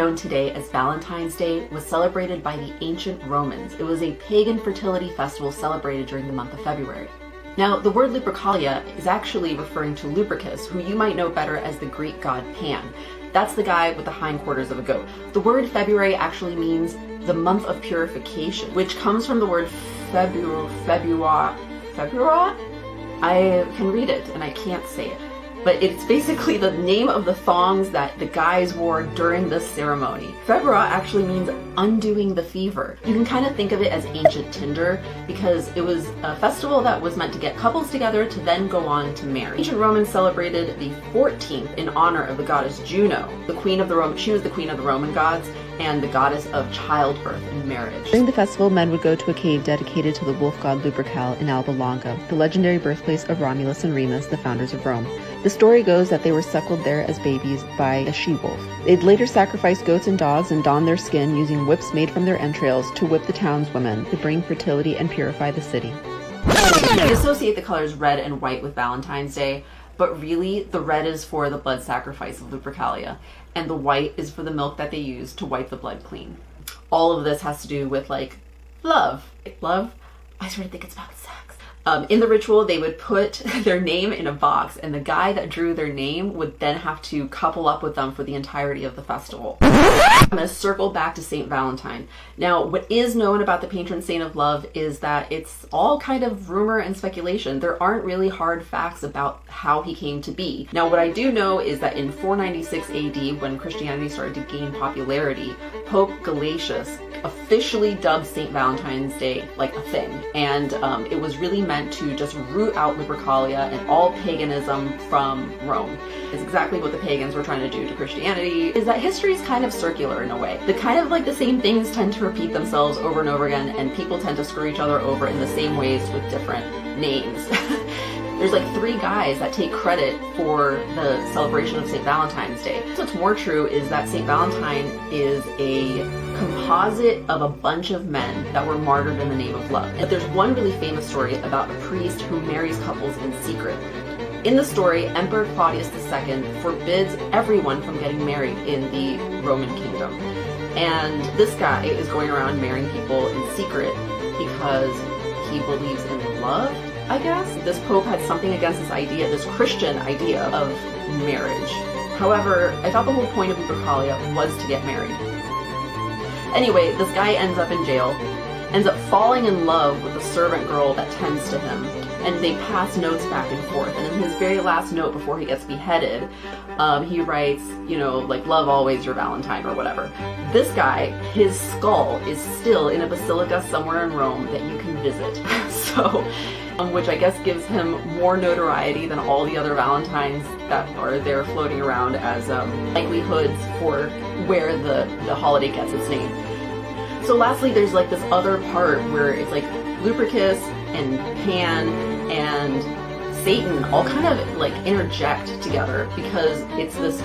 known today as Valentine's Day was celebrated by the ancient Romans. It was a pagan fertility festival celebrated during the month of February. Now, the word Lupercalia is actually referring to Lupercus, who you might know better as the Greek god Pan. That's the guy with the hindquarters of a goat. The word February actually means the month of purification, which comes from the word February? I can read it and I can't say it. But it's basically the name of the thongs that the guys wore during this ceremony. February actually means undoing the fever. You can kind of think of it as ancient Tinder because it was a festival that was meant to get couples together to then go on to marry. Ancient Romans celebrated the 14th in honor of the goddess Juno, the queen of the Roman. She was the queen of the Roman gods and the goddess of childbirth and marriage. During the festival, men would go to a cave dedicated to the wolf god Lupercal in Alba Longa, the legendary birthplace of Romulus and Remus, the founders of Rome. The story goes that they were suckled there as babies by a she-wolf. They'd later sacrifice goats and dogs and don their skin using whips made from their entrails to whip the townswomen to bring fertility and purify the city. We associate the colors red and white with Valentine's Day, but really the red is for the blood sacrifice of Lupercalia, and the white is for the milk that they use to wipe the blood clean. All of this has to do with love. Love? I sort of think it's about sex. In the ritual, they would put their name in a box, and the guy that drew their name would then have to couple up with them for the entirety of the festival. I'm going to circle back to Saint Valentine. Now, what is known about the patron saint of love is that it's all kind of rumor and speculation. There aren't really hard facts about how he came to be. Now, what I do know is that in 496 AD, when Christianity started to gain popularity, Pope Gelasius officially dubbed St. Valentine's Day like a thing. And it was really meant to just root out Lupercalia and all paganism from Rome. It's exactly what the pagans were trying to do to Christianity, is that history is kind of circular in a way. The same things tend to repeat themselves over and over again, and people tend to screw each other over in the same ways with different names. There's like 3 guys that take credit for the celebration of St. Valentine's Day. What's more true is that St. Valentine is a composite of a bunch of men that were martyred in the name of love. And there's one really famous story about a priest who marries couples in secret. In the story, Emperor Claudius II forbids everyone from getting married in the Roman kingdom. And this guy is going around marrying people in secret because he believes in love, I guess. This pope had something against this idea, this Christian idea of marriage. However, I thought the whole point of Lupercalia was to get married. Anyway, this guy ends up in jail, ends up falling in love with the servant girl that tends to him, and they pass notes back and forth. And in his very last note before he gets beheaded, he writes, love always your Valentine or whatever. This guy, his skull is still in a basilica somewhere in Rome that you can visit. Which I guess gives him more notoriety than all the other Valentines that are there floating around as likelihoods for where the holiday gets its name. So lastly, there's this other part where it's Lupercus and Pan and Satan all kind of interject together because it's this